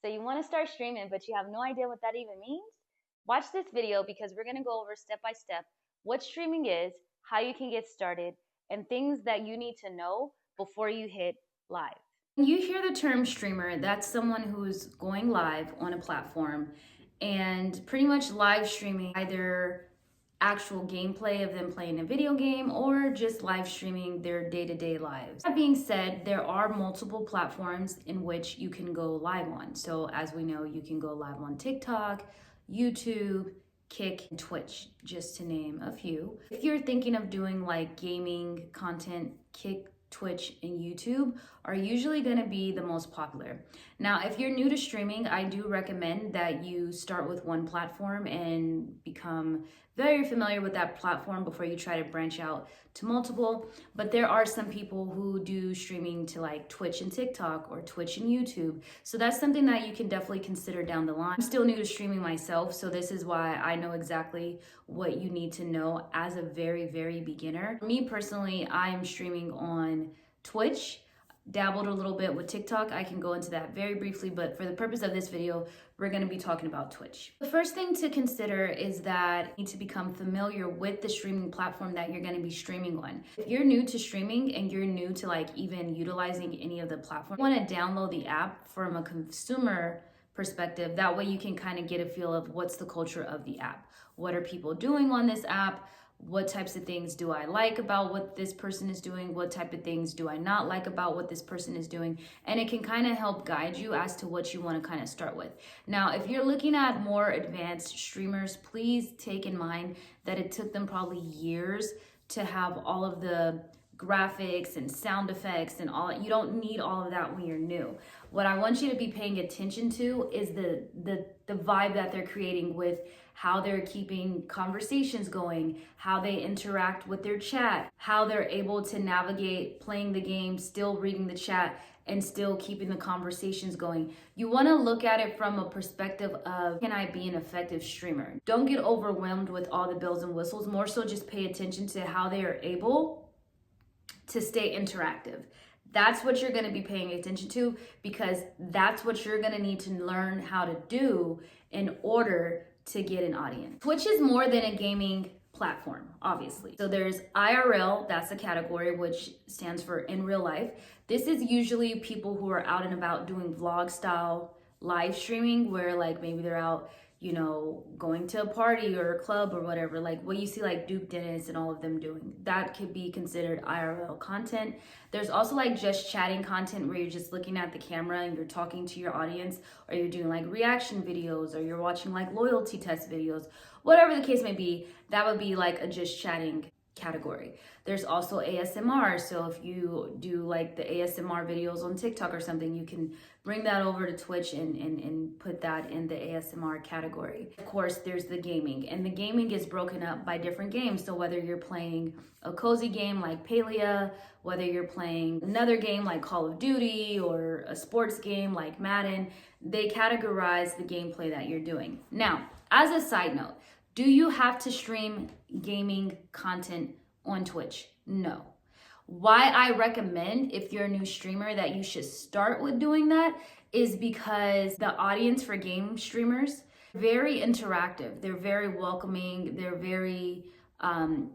So you want to start streaming, but you have no idea what that even means? Watch this video because we're going to go over step by step what streaming is, how you can get started, and things that you need to know before you hit live. When you hear the term streamer, that's someone who's going live on a platform and pretty much live streaming either actual gameplay of them playing a video game or just live streaming their day-to-day lives. That being said, there are multiple platforms in which you can go live on. So as we know, you can go live on TikTok, YouTube, Kick, and Twitch, just to name a few. If you're thinking of doing like gaming content, Kick, Twitch, and YouTube are usually going to be the most popular. Now, if you're new to streaming, I do recommend that you start with one platform and become very familiar with that platform before you try to branch out to multiple. But there are some people who do streaming to like Twitch and TikTok or Twitch and YouTube. So that's something that you can definitely consider down the line. I'm still new to streaming myself, so this is why I know exactly what you need to know as a very, very beginner. For me personally, I am streaming on Twitch, dabbled a little bit with TikTok. I can go into that very briefly, but for the purpose of this video, we're going to be talking about Twitch. The first thing to consider is that you need to become familiar with the streaming platform that you're going to be streaming on. If you're new to streaming and you're new to like even utilizing any of the platforms, you want to download the app from a consumer perspective. That way you can kind of get a feel of what's the culture of the app. What are people doing on this app? What types of things do I like about what this person is doing? What type of things do I not like about what this person is doing? And it can kind of help guide you as to what you want to kind of start with. Now, if you're looking at more advanced streamers, please take in mind that it took them probably years to have all of the graphics and sound effects and all. You don't need all of that when you're new. What I want you to be paying attention to is the vibe that they're creating with how they're keeping conversations going, how they interact with their chat, how they're able to navigate playing the game, still reading the chat, and still keeping the conversations going. You want to look at it from a perspective of, can I be an effective streamer? Don't get overwhelmed with all the bells and whistles. More so just pay attention to how they are able to stay interactive. That's what you're going to be paying attention to, because that's what you're going to need to learn how to do in order to get an audience. Twitch is more than a gaming platform, obviously. So there's IRL, that's a category which stands for in real life. This is usually people who are out and about doing vlog style live streaming, where like maybe they're out, you know, going to a party or a club or whatever, like what you see like Duke Dennis and all of them doing. That could be considered IRL content. There's also like just chatting content where you're just looking at the camera and you're talking to your audience, or you're doing like reaction videos, or you're watching like loyalty test videos, whatever the case may be. That would be like a just chatting category. There's also ASMR. So if you do like the ASMR videos on TikTok or something, you can bring that over to Twitch and put that in the ASMR category. Of course, there's the gaming, and the gaming is broken up by different games. So whether you're playing a cozy game like Palia, whether you're playing another game like Call of Duty, or a sports game like Madden, they categorize the gameplay that you're doing. Now, as a side note, do you have to stream gaming content on Twitch? No. Why I recommend, if you're a new streamer, that you should start with doing that is because the audience for game streamers, very interactive. They're very welcoming. They're very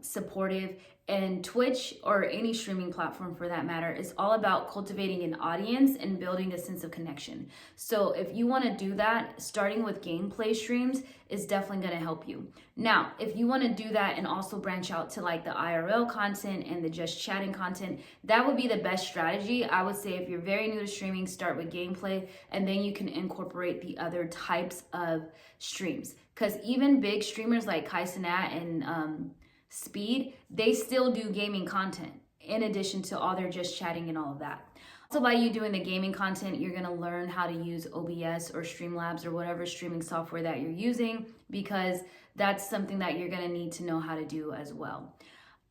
supportive. And Twitch, or any streaming platform for that matter, is all about cultivating an audience and building a sense of connection. So if you want to do that, starting with gameplay streams is definitely going to help you. Now, if you want to do that and also branch out to like the IRL content and the just chatting content, that would be the best strategy. I would say if you're very new to streaming, start with gameplay, and then you can incorporate the other types of streams. Because even big streamers like Kai Cenat and Speed, they still do gaming content in addition to all their just chatting and all of that. So by you doing the gaming content, you're going to learn how to use OBS or Streamlabs or whatever streaming software that you're using, because that's something that you're going to need to know how to do as well.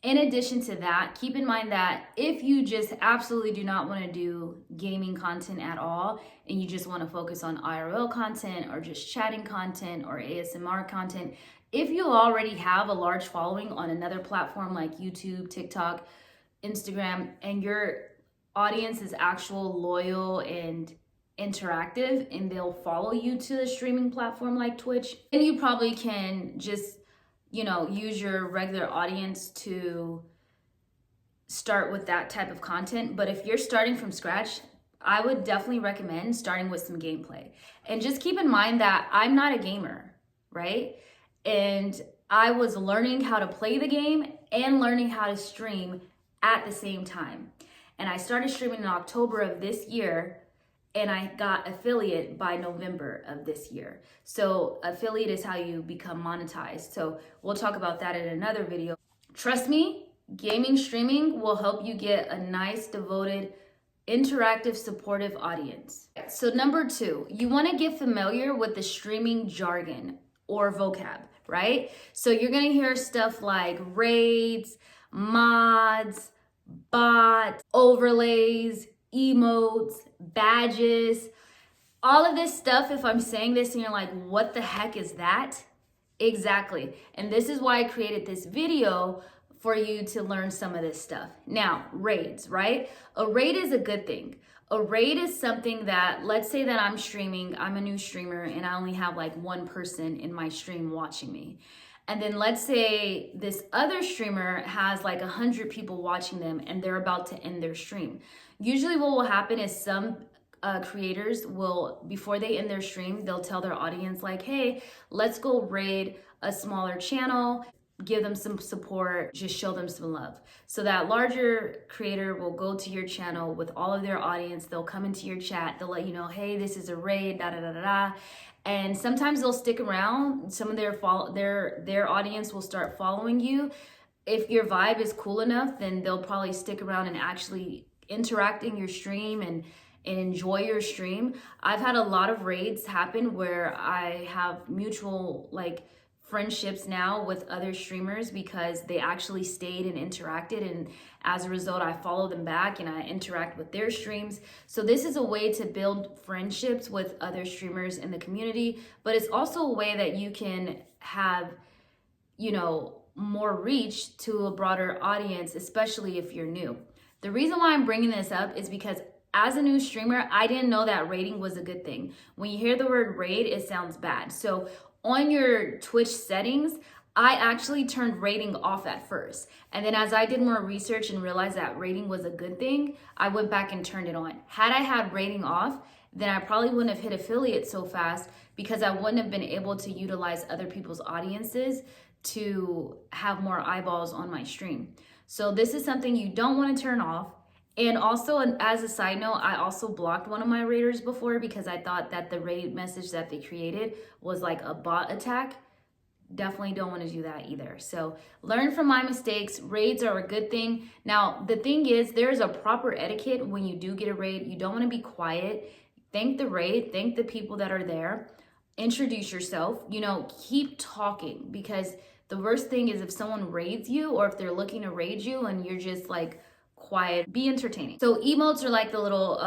In addition to that, keep in mind that if you just absolutely do not want to do gaming content at all, and you just want to focus on IRL content or just chatting content or ASMR content, if you already have a large following on another platform like YouTube, TikTok, Instagram, and your audience is actual, loyal, and interactive and they'll follow you to the streaming platform like Twitch. And you probably can just, use your regular audience to start with that type of content. But if you're starting from scratch, I would definitely recommend starting with some gameplay. And just keep in mind that I'm not a gamer, right? And I was learning how to play the game and learning how to stream at the same time. And I started streaming in October of this year, and I got affiliate by November of this year. So affiliate is how you become monetized. So we'll talk about that in another video. Trust me, gaming streaming will help you get a nice, devoted, interactive, supportive audience. So number 2, you want to get familiar with the streaming jargon or vocab, right? So you're going to hear stuff like raids, mods, bots, overlays, emotes, badges, all of this stuff. If I'm saying this and you're like, what the heck is that? Exactly. And this is why I created this video, for you to learn some of this stuff. Now, raids, right? A raid is a good thing. A raid is something that, let's say that I'm streaming, I'm a new streamer, and I only have like one person in my stream watching me. And then let's say this other streamer has like 100 people watching them and they're about to end their stream. Usually what will happen is some creators will, before they end their stream, they'll tell their audience like, hey, let's go raid a smaller channel, give them some support, just show them some love. So that larger creator will go to your channel with all of their audience. They'll come into your chat. They'll let you know, hey, this is a raid, da da da da da. And sometimes they'll stick around. Some of their audience will start following you. If your vibe is cool enough, then they'll probably stick around and actually interact in your stream and enjoy your stream. I've had a lot of raids happen where I have mutual friendships now with other streamers because they actually stayed and interacted, and as a result I follow them back and I interact with their streams. So this is a way to build friendships with other streamers in the community, but it's also a way that you can have more reach to a broader audience, especially if you're new. The reason why I'm bringing this up is because as a new streamer, I didn't know that raiding was a good thing. When you hear the word raid, it sounds bad. So on your Twitch settings, I actually turned rating off at first. And then as I did more research and realized that rating was a good thing, I went back and turned it on. Had I had rating off, then I probably wouldn't have hit affiliate so fast because I wouldn't have been able to utilize other people's audiences to have more eyeballs on my stream. So this is something you don't want to turn off. And also, as a side note, I also blocked one of my raiders before because I thought that the raid message that they created was like a bot attack. Definitely don't want to do that either. So learn from my mistakes. Raids are a good thing. Now, the thing is, there's a proper etiquette when you do get a raid. You don't want to be quiet. Thank the raid. Thank the people that are there. Introduce yourself. Keep talking, because the worst thing is if someone raids you or if they're looking to raid you and you're just like quiet. Be entertaining. So emotes are like the little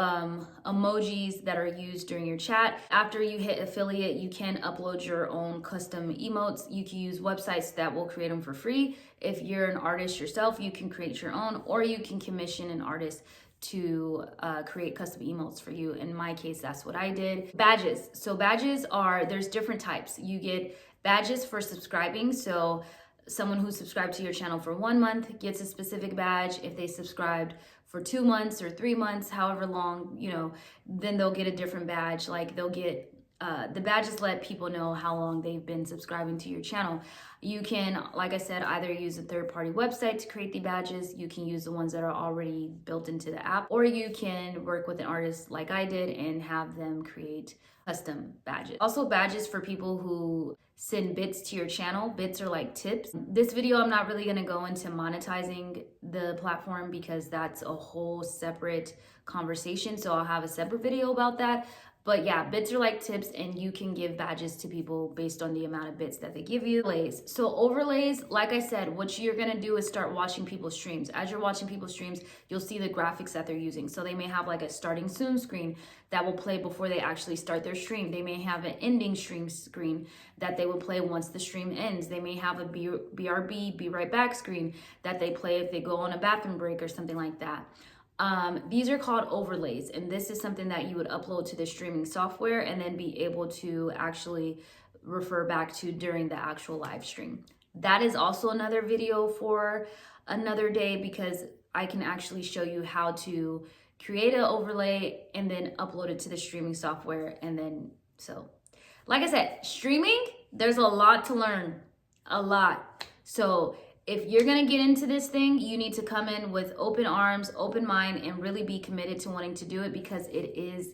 emojis that are used during your chat. After you hit affiliate, you can upload your own custom emotes. You can use websites that will create them for free. If you're an artist yourself, you can create your own, or you can commission an artist to create custom emotes for you. In my case, that's what I did. Badges. So badges there's different types. You get badges for subscribing. So someone who subscribed to your channel for 1 month gets a specific badge. If they subscribed for 2 months or 3 months, however long, then they'll get a different badge. Like they'll get, the badges let people know how long they've been subscribing to your channel. You can, like I said, either use a third-party website to create the badges. You can use the ones that are already built into the app, or you can work with an artist like I did and have them create custom badges. Also badges for people who send bits to your channel. Bits are like tips. This video, I'm not really gonna go into monetizing the platform because that's a whole separate conversation. So I'll have a separate video about that. But yeah, bits are like tips, and you can give badges to people based on the amount of bits that they give you. Overlays. So overlays, like I said, what you're gonna do is start watching people's streams. As you're watching people's streams, you'll see the graphics that they're using. So they may have like a starting soon screen that will play before they actually start their stream. They may have an ending stream screen that they will play once the stream ends. They may have a BRB, be right back screen that they play if they go on a bathroom break or something like that. These are called overlays, and this is something that you would upload to the streaming software and then be able to actually refer back to during the actual live stream. That is also another video for another day, because I can actually show you how to create an overlay and then upload it to the streaming software. And then, so like I said, streaming, there's a lot to learn, a lot. So if you're gonna get into this thing, you need to come in with open arms, open mind, and really be committed to wanting to do it, because it is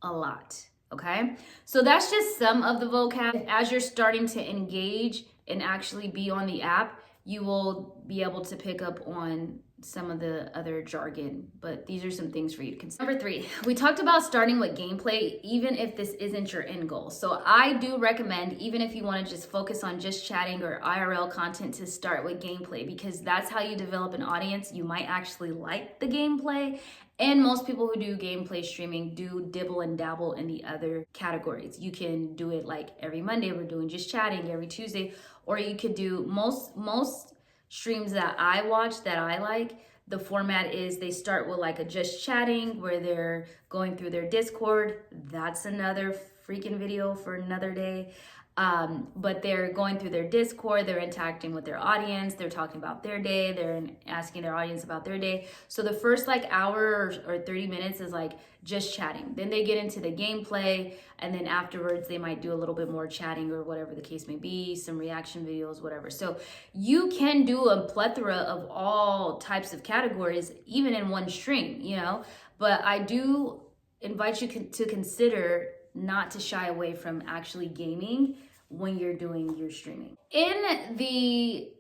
a lot, okay? So that's just some of the vocab. As you're starting to engage and actually be on the app, you will be able to pick up on some of the other jargon, but these are some things for you to consider. Number 3, we talked about starting with gameplay, even if this isn't your end goal. So I do recommend, even if you want to just focus on just chatting or IRL content, to start with gameplay, because that's how you develop an audience. You might actually like the gameplay. And most people who do gameplay streaming do dibble and dabble in the other categories. You can do it like every Monday, we're doing just chatting, every Tuesday, or you could do most streams that I watch that I like. The format is they start with like a just chatting where they're going through their Discord. That's another freaking video for another day. But they're going through their Discord, they're interacting with their audience, they're talking about their day, they're asking their audience about their day. So the first like hour or 30 minutes is like just chatting. Then they get into the gameplay, and then afterwards they might do a little bit more chatting or whatever the case may be, some reaction videos, whatever. So you can do a plethora of all types of categories, even in one stream, you know, but I do invite you to consider not to shy away from actually gaming when you're doing your streaming. In the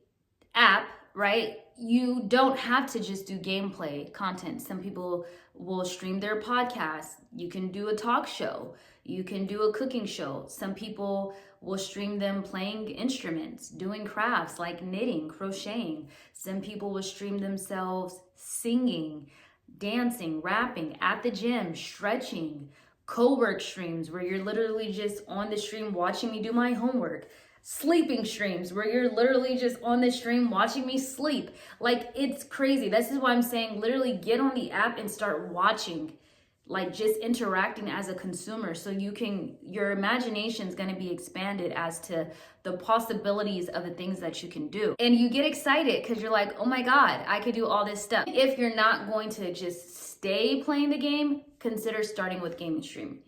app, right, you don't have to just do gameplay content. Some people will stream their podcast. You can do a talk show. You can do a cooking show. Some people will stream them playing instruments, doing crafts like knitting, crocheting. Some people will stream themselves singing, dancing, rapping at the gym, stretching, co-work streams where you're literally just on the stream watching me do my homework, sleeping streams where you're literally just on the stream watching me sleep. Like, it's crazy. This is why I'm saying literally get on the app and start watching, like just interacting as a consumer, so your imagination is going to be expanded as to the possibilities of the things that you can do. And you get excited because you're like, oh my God, I could do all this stuff. If you're not going to just stay playing the game, consider starting with gaming stream.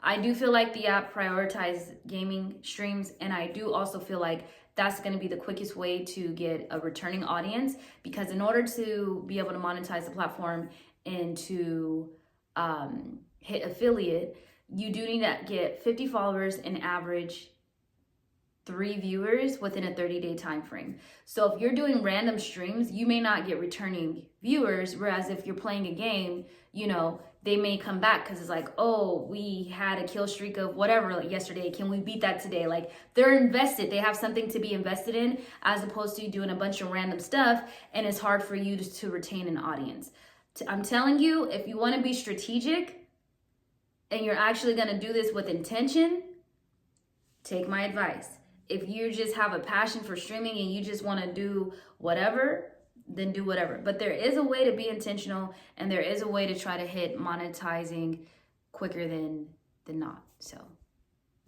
I do feel like the app prioritizes gaming streams, and I do also feel like that's going to be the quickest way to get a returning audience, because in order to be able to monetize the platform and to hit affiliate, you do need to get 50 followers and average 3 viewers within a 30-day time frame. So if you're doing random streams, you may not get returning viewers, whereas if you're playing a game, you know, they may come back because it's like, oh, we had a kill streak of whatever like yesterday, can we beat that today? Like, they're invested, they have something to be invested in, as opposed to doing a bunch of random stuff and it's hard for you to retain an audience. I'm telling you, if you want to be strategic and you're actually going to do this with intention, take my advice. If you just have a passion for streaming and you just want to do whatever, then do whatever. But there is a way to be intentional, and there is a way to try to hit monetizing quicker than not. So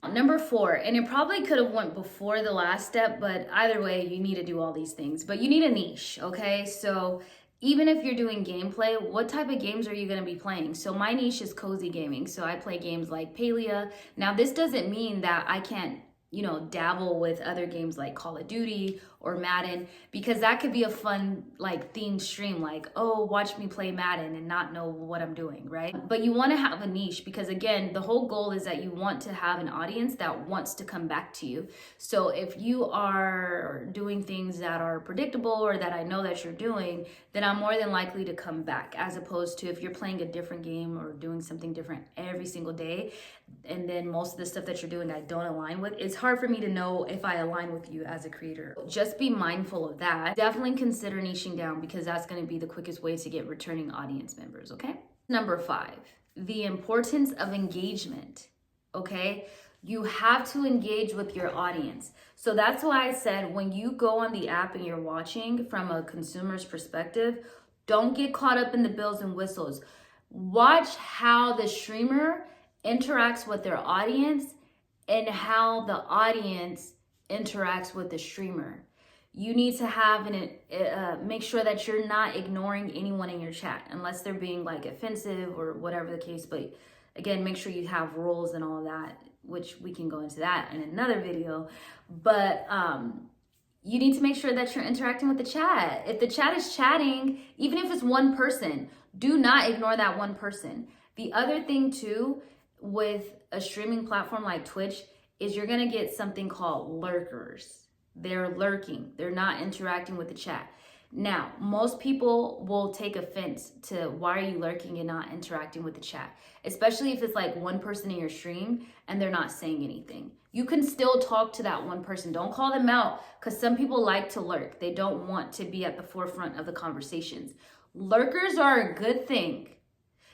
number 4, and it probably could have went before the last step, but either way, you need to do all these things. But you need a niche, okay? So even if you're doing gameplay, what type of games are you going to be playing? So my niche is cozy gaming. So I play games like Palia. Now, this doesn't mean that I can't, you know, dabble with other games like Call of Duty or Madden, because that could be a fun like themed stream, like, oh, watch me play Madden and not know what I'm doing, right? But you want to have a niche, because again, the whole goal is that you want to have an audience that wants to come back to you. So if you are doing things that are predictable or that I know that you're doing, then I'm more than likely to come back, as opposed to if you're playing a different game or doing something different every single day, and then most of the stuff that you're doing I don't align with, it's hard for me to know if I align with you as a creator. Just be mindful of that. Definitely consider niching down, because that's going to be the quickest way to get returning audience members, okay? Number 5, the importance of engagement, okay? You have to engage with your audience. So that's why I said when you go on the app and you're watching from a consumer's perspective, Don't get caught up in the bells and whistles. Watch how the streamer interacts with their audience and how the audience interacts with the streamer. You need to have make sure that you're not ignoring anyone in your chat unless they're being like offensive or whatever the case. But again, make sure you have rules and all of that, which we can go into that in another video. But you need to make sure that you're interacting with the chat. If the chat is chatting, even if it's one person, do not ignore that one person. The other thing too, with a streaming platform like Twitch, is you're gonna get something called lurkers. They're lurking. They're not interacting with the chat. Now, most people will take offense to why are you lurking and not interacting with the chat, especially if it's like one person in your stream and they're not saying anything. You can still talk to that one person. Don't call them out, because some people like to lurk. They don't want to be at the forefront of the conversations. Lurkers are a good thing,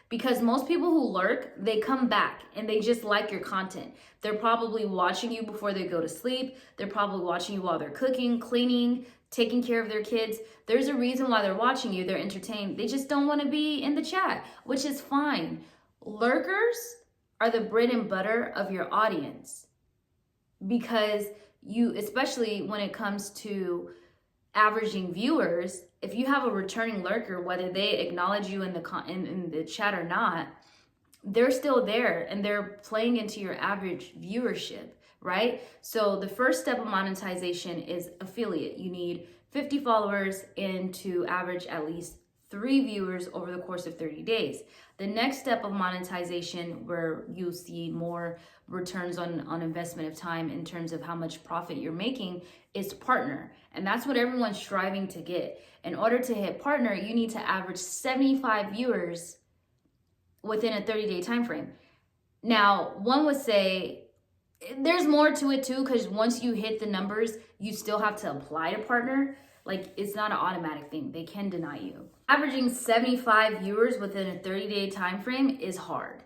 because most people who lurk, they come back and they just like your content. They're probably watching you before they go to sleep. They're probably watching you while they're cooking, cleaning, taking care of their kids. There's a reason why they're watching you. They're entertained. They just don't want to be in the chat, which is fine. Lurkers are the bread and butter of your audience, because you, especially when it comes to averaging viewers, if you have a returning lurker, whether they acknowledge you in the chat or not, they're still there and they're playing into your average viewership, right? So the first step of monetization is affiliate. You need 50 followers and to average at least 3 viewers over the course of 30 days. The next step of monetization, where you see more returns on investment of time in terms of how much profit you're making, is partner. And that's what everyone's striving to get. In order to hit partner, you need to average 75 viewers within a 30-day time frame. Now, one would say there's more to it too, because once you hit the numbers, you still have to apply to partner. Like, it's not an automatic thing. They can deny you. Averaging 75 viewers within a 30-day time frame is hard.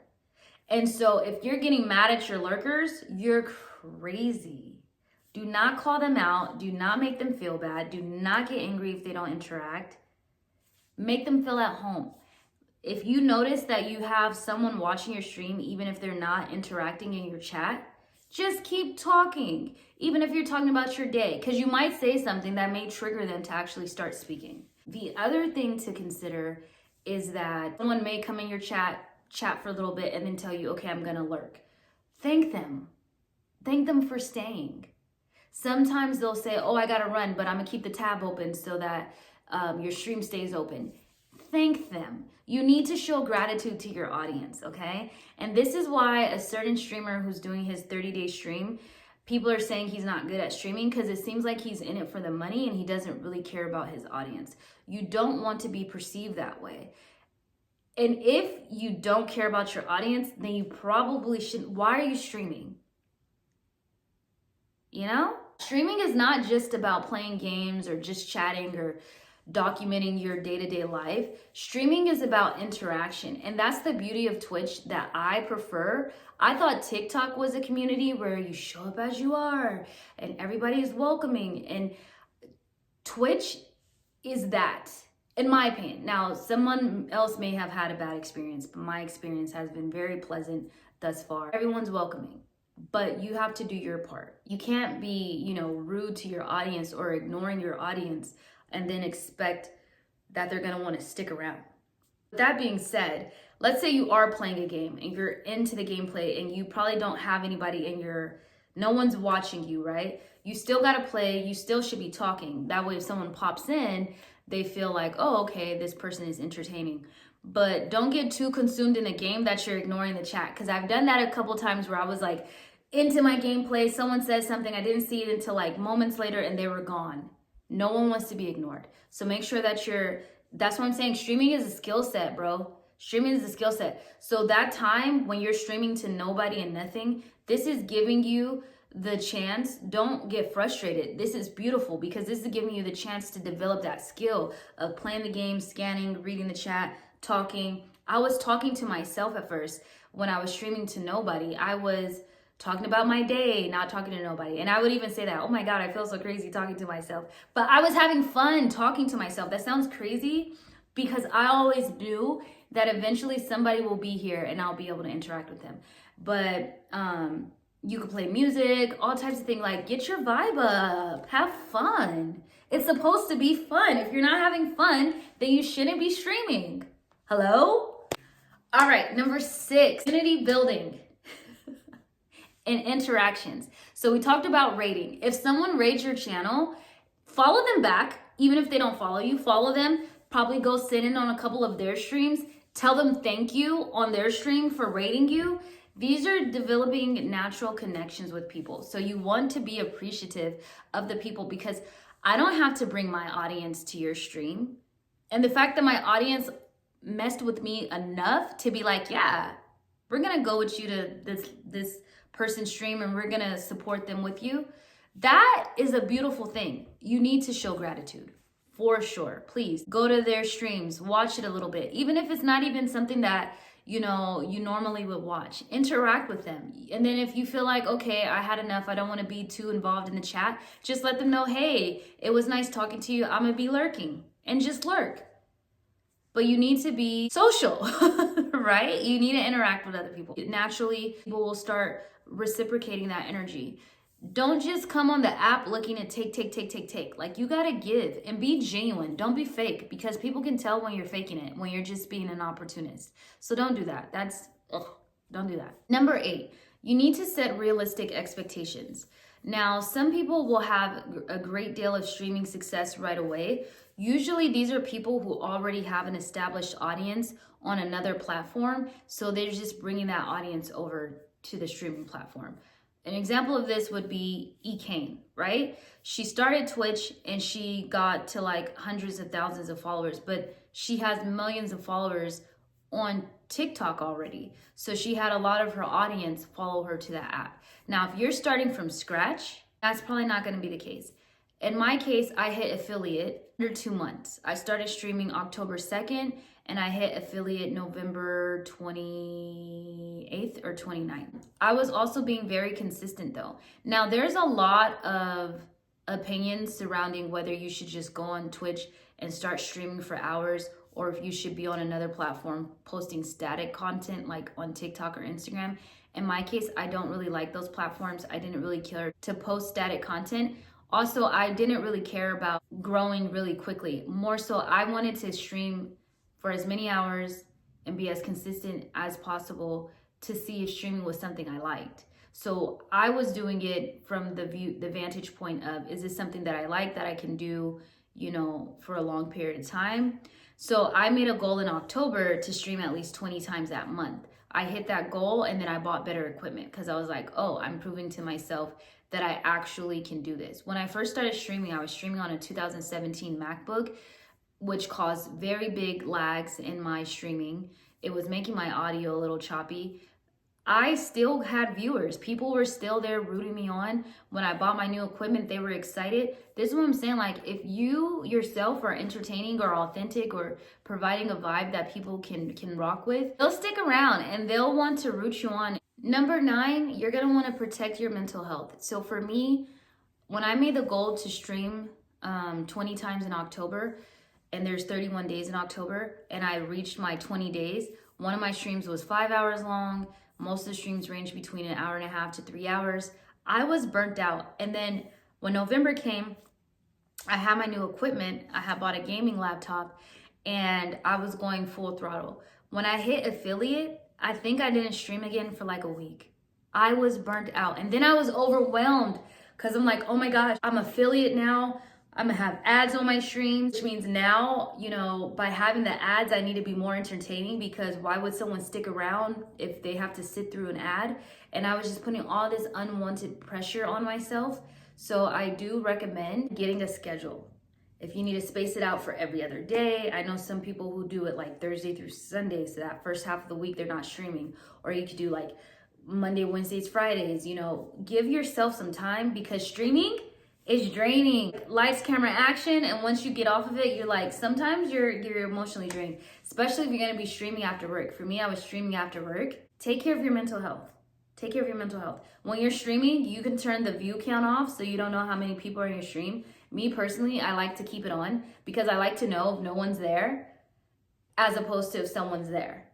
And so if you're getting mad at your lurkers, you're crazy. Do not call them out. Do not make them feel bad. Do not get angry if they don't interact. Make them feel at home. If you notice that you have someone watching your stream, even if they're not interacting in your chat, just keep talking, even if you're talking about your day, because you might say something that may trigger them to actually start speaking. The other thing to consider is that someone may come in your chat for a little bit and then tell you, okay, I'm gonna lurk. Thank them. Thank them for staying. Sometimes they'll say, oh, I gotta run, but I'm gonna keep the tab open so that your stream stays open. Thank them. You need to show gratitude to your audience, okay? And this is why a certain streamer who's doing his 30-day stream, people are saying he's not good at streaming, because it seems like he's in it for the money and he doesn't really care about his audience. You don't want to be perceived that way. And if you don't care about your audience, then you probably shouldn't. Why are you streaming? You know? Streaming is not just about playing games or just chatting or documenting your day-to-day life. Streaming is about interaction, and that's the beauty of Twitch that I prefer. I thought TikTok was a community where you show up as you are and everybody is welcoming, and Twitch is that, in my opinion. Now, someone else may have had a bad experience, but my experience has been very pleasant thus far. Everyone's welcoming, but you have to do your part. You can't be, rude to your audience or ignoring your audience and then expect that they're gonna wanna stick around. With that being said, let's say you are playing a game and you're into the gameplay and you probably don't have anybody no one's watching you, right? You still gotta play, you still should be talking. That way if someone pops in, they feel like, oh, okay, this person is entertaining. But don't get too consumed in the game that you're ignoring the chat, because I've done that a couple times where I was like into my gameplay, someone says something, I didn't see it until like moments later and they were gone. No one wants to be ignored. So make sure that that's what I'm saying. Streaming is a skill set, bro. Streaming is a skill set. So that time when you're streaming to nobody and nothing, this is giving you the chance. Don't get frustrated. This is beautiful, because this is giving you the chance to develop that skill of playing the game, scanning, reading the chat, talking. I was talking to myself at first when I was streaming to nobody. I was talking about my day, not talking to nobody. And I would even say that, oh my God, I feel so crazy talking to myself. But I was having fun talking to myself. That sounds crazy, because I always knew that eventually somebody will be here and I'll be able to interact with them. But you can play music, all types of things. Like, get your vibe up, have fun. It's supposed to be fun. If you're not having fun, then you shouldn't be streaming. Hello? All right, number 6, community building and interactions. So we talked about rating. If someone rates your channel, follow them back. Even if they don't follow you, follow them. Probably go sit in on a couple of their streams. Tell them thank you on their stream for rating you. These are developing natural connections with people. So you want to be appreciative of the people, because I don't have to bring my audience to your stream. And the fact that my audience messed with me enough to be like, yeah, we're gonna go with you to this person's stream and we're gonna support them with you. That is a beautiful thing. You need to show gratitude, for sure. Please go to their streams, watch it a little bit, even if it's not even something that you normally would watch. Interact with them. And then if you feel like, okay, I had enough, I don't want to be too involved in the chat, just let them know, hey, it was nice talking to you, I'm gonna be lurking, and just lurk. But you need to be social, right? You need to interact with other people. Naturally, people will start reciprocating that energy. Don't just come on the app looking to take. Like, you gotta give and be genuine. Don't be fake, because people can tell when you're faking it, when you're just being an opportunist. So don't do that. Don't do that. Number 8, you need to set realistic expectations. Now, some people will have a great deal of streaming success right away. Usually these are people who already have an established audience on another platform. So they're just bringing that audience over to the streaming platform. An example of this would be Kane, right? She started Twitch and she got to like hundreds of thousands of followers, but she has millions of followers on TikTok already. So she had a lot of her audience follow her to that app. Now, if you're starting from scratch, that's probably not going to be the case. In my case, I hit affiliate under 2 months. I started streaming October 2nd and I hit affiliate November 28th or 29th. I was also being very consistent though. Now, there's a lot of opinions surrounding whether you should just go on Twitch and start streaming for hours, or if you should be on another platform posting static content like on TikTok or Instagram. In my case, I don't really like those platforms. I didn't really care to post static content. Also, I didn't really care about growing really quickly. More so, I wanted to stream for as many hours and be as consistent as possible to see if streaming was something I liked. So I was doing it from the vantage point of, is this something that I like, that I can do, for a long period of time? So I made a goal in October to stream at least 20 times that month. I hit that goal and then I bought better equipment because I was like, oh, I'm proving to myself that I actually can do this. When I first started streaming, I was streaming on a 2017 MacBook, which caused very big lags in my streaming. It was making my audio a little choppy. I still had viewers. People were still there rooting me on. When I bought my new equipment, they were excited. This is what I'm saying. Like, if you yourself are entertaining or authentic or providing a vibe that people can rock with, they'll stick around and they'll want to root you on. Number 9, you're gonna want to protect your mental health. So for me, when I made the goal to stream 20 times in October, and there's 31 days in October, and I reached my 20 days, one of my streams was 5 hours long. Most of the streams range between an hour and a half to 3 hours. I was burnt out. And then when November came, I had my new equipment. I had bought a gaming laptop and I was going full throttle. When I hit affiliate, I think I didn't stream again for like a week. I was burnt out. And then I was overwhelmed because I'm like, oh my gosh, I'm affiliate now. I'm gonna have ads on my streams, which means now, by having the ads, I need to be more entertaining, because why would someone stick around if they have to sit through an ad? And I was just putting all this unwanted pressure on myself. So I do recommend getting a schedule. If you need to space it out for every other day, I know some people who do it like Thursday through Sunday, so that first half of the week they're not streaming. Or you could do like Monday, Wednesdays, Fridays, give yourself some time, because streaming is draining. Lights, camera, action, and once you get off of it, you're like, sometimes you're emotionally drained, especially if you're gonna be streaming after work. For me, I was streaming after work. Take care of your mental health. Take care of your mental health. When you're streaming, you can turn the view count off so you don't know how many people are in your stream. Me personally, I like to keep it on because I like to know if no one's there. as opposed to if someone's there.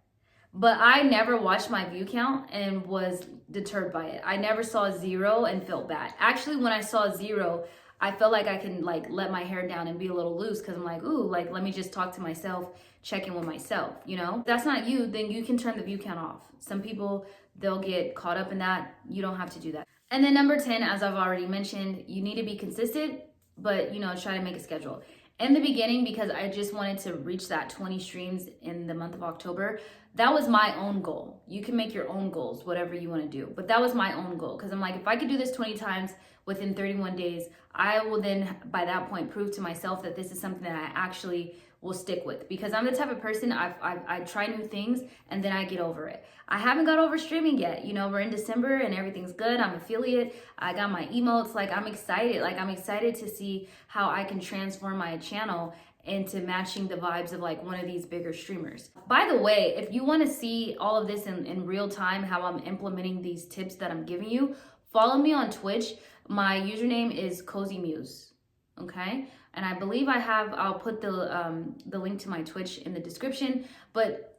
But I never watched my view count and was deterred by it. I never saw 0 and felt bad. Actually, when I saw 0, I felt like I can like let my hair down and be a little loose because I'm like, ooh, like let me just talk to myself, check in with myself, you know? If that's not you, then you can turn the view count off. Some people, they'll get caught up in that. You don't have to do that. And then number 10, as I've already mentioned, you need to be consistent, but try to make a schedule. In the beginning, because I just wanted to reach that 20 streams in the month of October, that was my own goal. You can make your own goals, whatever you want to do. But that was my own goal because I'm like, if I could do this 20 times within 31 days, I will then, by that point, prove to myself that this is something that I actually will stick with. Because I'm the type of person, I try new things and then I get over it. I haven't got over streaming yet. We're in December and everything's good. I'm affiliate. I got my emotes. Like, I'm excited. Like, I'm excited to see how I can transform my channel into matching the vibes of like one of these bigger streamers. By the way, if you want to see all of this in real time, how I'm implementing these tips that I'm giving you, follow me on Twitch. My username is Cozy Muse. Okay, and I believe I'll put the link to my Twitch in the description, but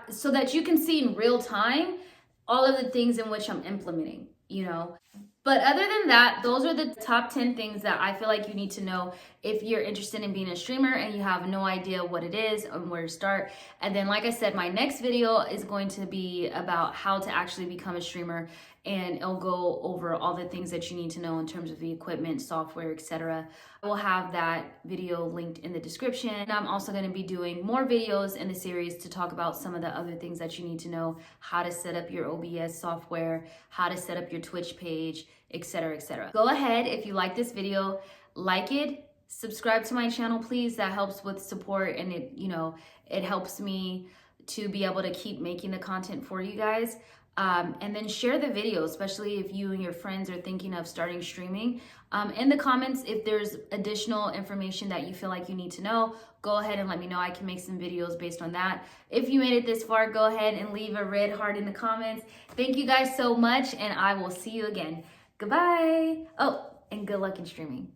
so that you can see in real time all of the things in which I'm implementing, But other than that, those are the top 10 things that I feel like you need to know if you're interested in being a streamer and you have no idea what it is and where to start. And then, like I said, my next video is going to be about how to actually become a streamer, and it'll go over all the things that you need to know in terms of the equipment, software, etc. I will have that video linked in the description. And I'm also going to be doing more videos in the series to talk about some of the other things that you need to know, how to set up your OBS software, how to set up your Twitch page, etc., etc. Go ahead, if you like this video, like it, subscribe to my channel, please. That helps with support, and it helps me to be able to keep making the content for you guys. And then share the video, especially if you and your friends are thinking of starting streaming. In the comments, if there's additional information that you feel like you need to know, go ahead and let me know. I can make some videos based on that. If you made it this far, go ahead and leave a red heart in the comments. Thank you guys so much, and I will see you again. Goodbye. Oh, and good luck in streaming.